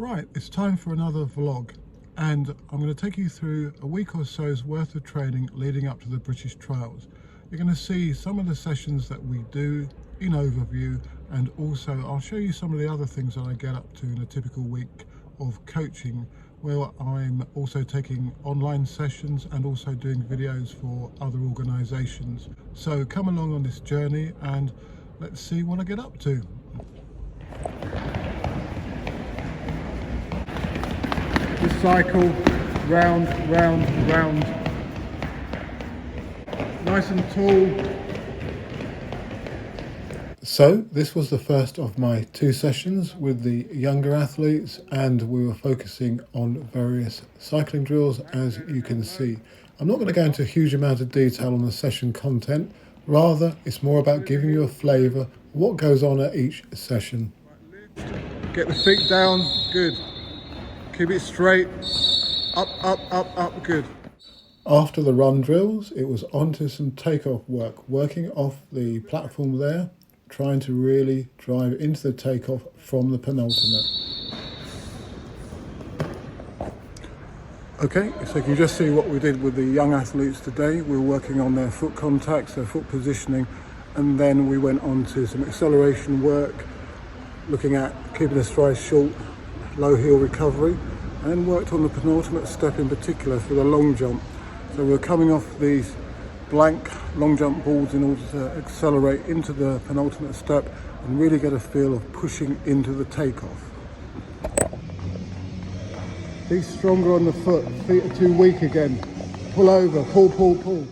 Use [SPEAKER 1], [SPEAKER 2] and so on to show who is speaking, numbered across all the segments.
[SPEAKER 1] Right, it's time for another vlog, and I'm going to take you through a week or so's worth of training leading up to the British trials. You're going to see some of the sessions that we do in overview, and also I'll show you some of the other things that I get up to in a typical week of coaching, where I'm also taking online sessions and also doing videos for other organisations. So come along on this journey and let's see what I get up to. This cycle, round, round, round, nice and tall. So this was the first of my two sessions with the younger athletes, and we were focusing on various cycling drills, as you can see. I'm not going to go into a huge amount of detail on the session content, rather it's more about giving you a flavour of what goes on at each session. Get the feet down, good. Keep it straight, up, up, up, up, good. After the run drills, it was onto some takeoff work, working off the platform there, trying to really drive into the takeoff from the penultimate. Okay, so you can just see what we did with the young athletes today. We were working on their foot contacts, their foot positioning, and then we went on to some acceleration work, looking at keeping the stride short, low heel recovery, and then worked on the penultimate step in particular for the long jump. So we're coming off these blank long jump boards in order to accelerate into the penultimate step and really get a feel of pushing into the takeoff. Be stronger on the foot, feet are too weak again. Pull over, pull, pull, pull.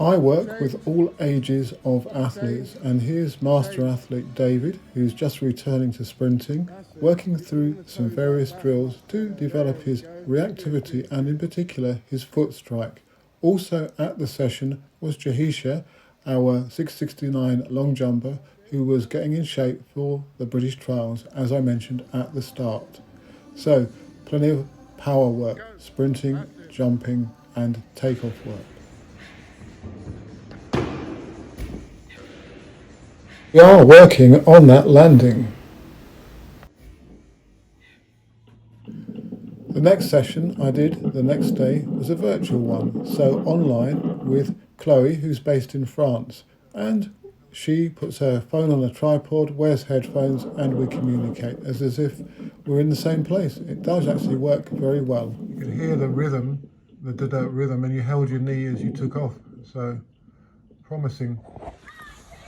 [SPEAKER 1] I work with all ages of athletes, and here's master athlete David, who's just returning to sprinting, working through some various drills to develop his reactivity and in particular his foot strike. Also at the session was Jahisha, our 669 long jumper, who was getting in shape for the British trials, as I mentioned at the start. So plenty of power work, sprinting, jumping and takeoff work. We are working on that landing. The next session I did the next day was a virtual one, so online with Chloe, who's based in France, and she puts her phone on a tripod, wears headphones, and we communicate as if we're in the same place. It does actually work very well. You can hear the rhythm, the rhythm, and you held your knee as you took off, so promising.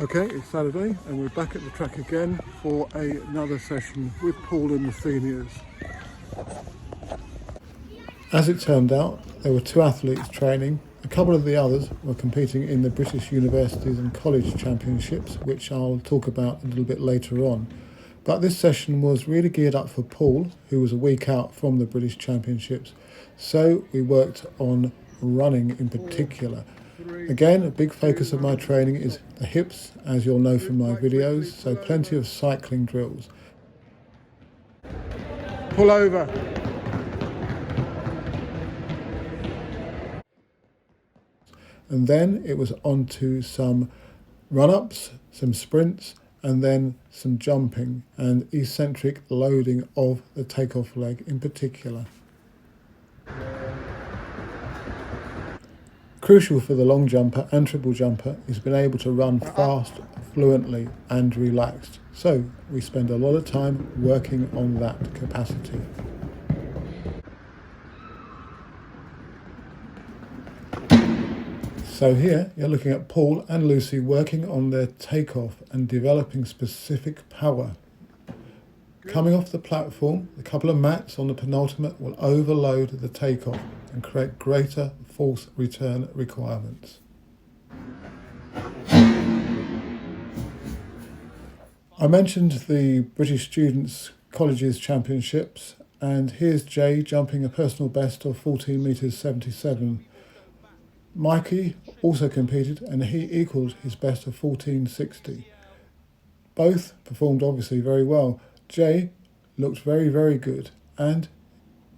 [SPEAKER 1] Okay, it's Saturday and we're back at the track again for another session with Paul and the seniors. As it turned out, there were two athletes training. A couple of the others were competing in the British Universities and College Championships, which I'll talk about a little bit later on. But this session was really geared up for Paul, who was a week out from the British Championships. So we worked on running in particular. Again, a big focus of my training is the hips, as you'll know from my videos, so plenty of cycling drills. Pull over. And then it was on to some run-ups, some sprints, and then some jumping and eccentric loading of the takeoff leg in particular. Crucial for the long jumper and triple jumper is being able to run fast, fluently and relaxed. So we spend a lot of time working on that capacity. So here you're looking at Paul and Lucy working on their takeoff and developing specific power. Coming off the platform, a couple of mats on the penultimate will overload the takeoff and create greater force return requirements. I mentioned the British Students' Colleges Championships, and here's Jay jumping a personal best of 14 metres 77. Mikey also competed and he equalled his best of 14.60. Both performed obviously very well. Jay looked very, very good, and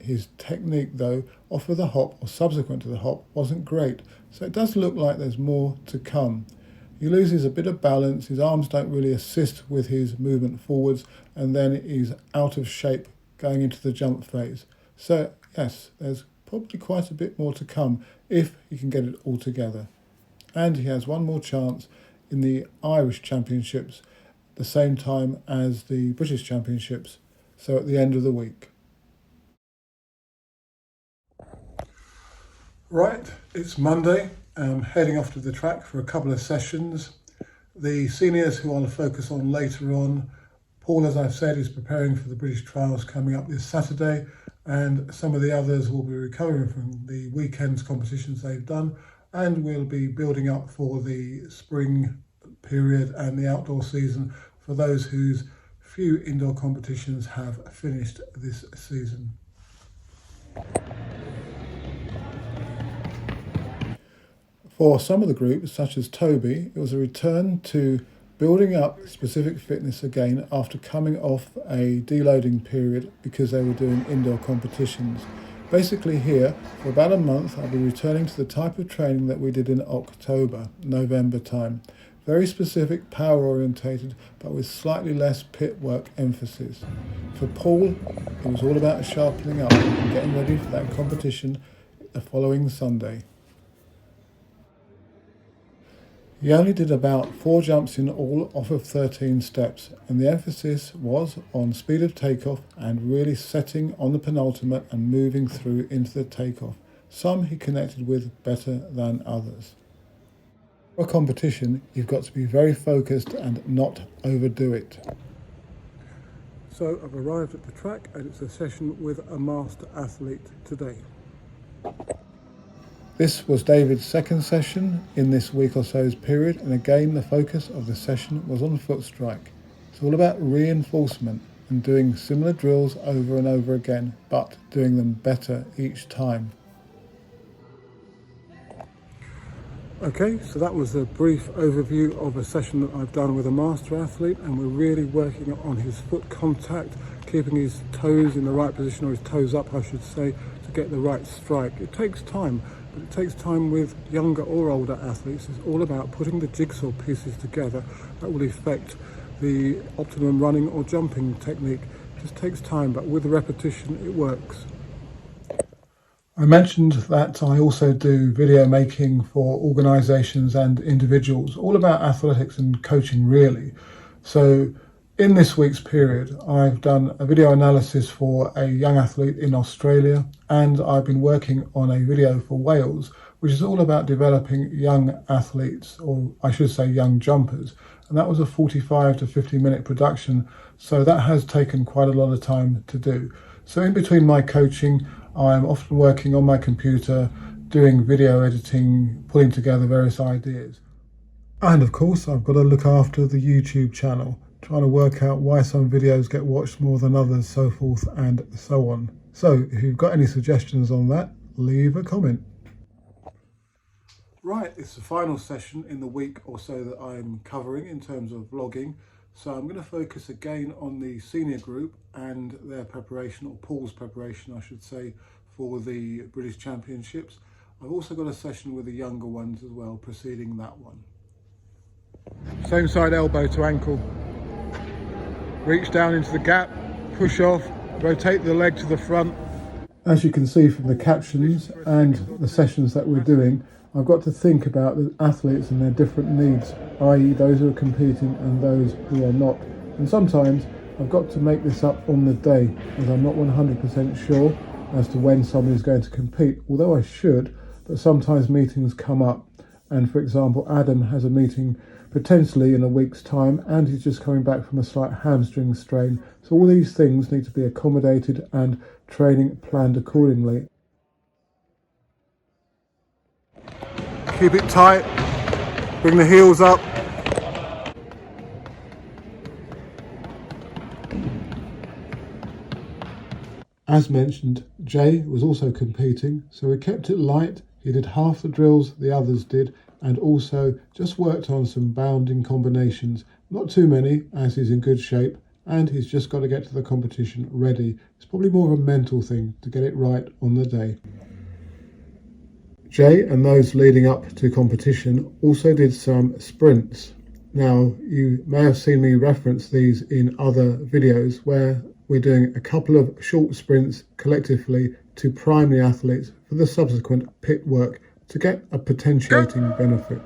[SPEAKER 1] his technique though off of the hop or subsequent to the hop wasn't great, so it does look like there's more to come. He loses a bit of balance, his arms don't really assist with his movement forwards, and then he's out of shape going into the jump phase. So yes, there's probably quite a bit more to come if he can get it all together. And he has one more chance in the Irish Championships, the same time as the British Championships, so at the end of the week. Right, it's Monday. I'm heading off to the track for a couple of sessions. The seniors who I'll focus on later on, Paul, as I've said, is preparing for the British trials coming up this Saturday, and some of the others will be recovering from the weekend's competitions they've done, and we'll be building up for the spring period and the outdoor season for those whose few indoor competitions have finished this season. For some of the groups, such as Toby, it was a return to building up specific fitness again after coming off a deloading period because they were doing indoor competitions. Basically here, for about a month, I'll be returning to the type of training that we did in October, November time. Very specific, power orientated, but with slightly less pit work emphasis. For Paul, it was all about sharpening up and getting ready for that competition the following Sunday. He only did about 4 jumps in all off of 13 steps, and the emphasis was on speed of takeoff and really setting on the penultimate and moving through into the takeoff. Some he connected with better than others. For a competition, you've got to be very focused and not overdo it. So I've arrived at the track and it's a session with a master athlete today. This was David's second session in this week or so's period, and again the focus of the session was on foot strike. It's all about reinforcement and doing similar drills over and over again, but doing them better each time. Okay, so that was a brief overview of a session that I've done with a master athlete, and we're really working on his foot contact, keeping his toes in the right position, or his toes up I should say, to get the right strike. It takes time. But it takes time with younger or older athletes. It's all about putting the jigsaw pieces together that will affect the optimum running or jumping technique. It just takes time, but with repetition it works. I mentioned that I also do video making for organisations and individuals, all about athletics and coaching really. So in this week's period, I've done a video analysis for a young athlete in Australia, and I've been working on a video for Wales, which is all about developing young athletes, or I should say young jumpers. And that was a 45 to 50 minute production, so that has taken quite a lot of time to do. So in between my coaching, I'm often working on my computer, doing video editing, pulling together various ideas. And of course, I've got to look after the YouTube channel, trying to work out why some videos get watched more than others, so forth and so on. So if you've got any suggestions on that, leave a comment. Right, it's the final session in the week or so that I'm covering in terms of vlogging. So I'm going to focus again on the senior group and their preparation, or Paul's preparation I should say, for the British Championships. I've also got a session with the younger ones as well, preceding that one. Same side elbow to ankle. Reach down into the gap, push off, rotate the leg to the front. As you can see from the captions and the sessions that we're doing, I've got to think about the athletes and their different needs, i.e. those who are competing and those who are not. And sometimes I've got to make this up on the day, as I'm not 100% sure as to when somebody's going to compete, although I should, but sometimes meetings come up. And for example, Adam has a meeting potentially in a week's time, and he's just coming back from a slight hamstring strain. So all these things need to be accommodated and training planned accordingly. Keep it tight, bring the heels up. As mentioned, Jay was also competing, so we kept it light. He did half the drills the others did, and also just worked on some bounding combinations. Not too many, as he's in good shape, and he's just got to get to the competition ready. It's probably more of a mental thing to get it right on the day. Jay and those leading up to competition also did some sprints. Now, you may have seen me reference these in other videos where we're doing a couple of short sprints collectively to prime the athletes for the subsequent pit work to get a potentiating benefit.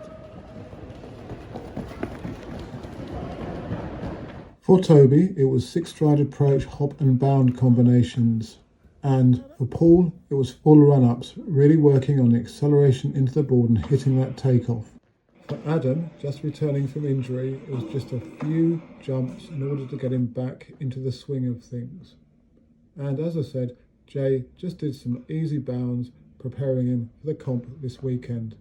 [SPEAKER 1] For Toby, it was 6-stride approach, hop and bound combinations. And for Paul, it was full run-ups, really working on the acceleration into the board and hitting that takeoff. For Adam, just returning from injury, it was just a few jumps in order to get him back into the swing of things. And as I said, Jay just did some easy bounds, preparing him for the comp this weekend.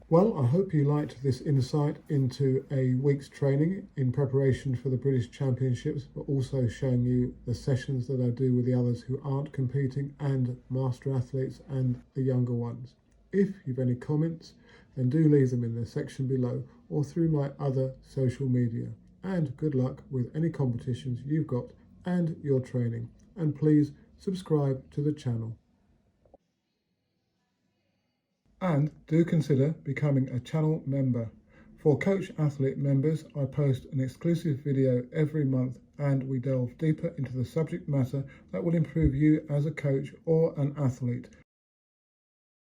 [SPEAKER 1] Well, I hope you liked this insight into a week's training in preparation for the British Championships, but also showing you the sessions that I do with the others who aren't competing and master athletes and the younger ones. If you've any comments, then do leave them in the section below or through my other social media. And good luck with any competitions you've got and your training. And please subscribe to the channel. And do consider becoming a channel member. For Coach Athlete members, I post an exclusive video every month and we delve deeper into the subject matter that will improve you as a coach or an athlete.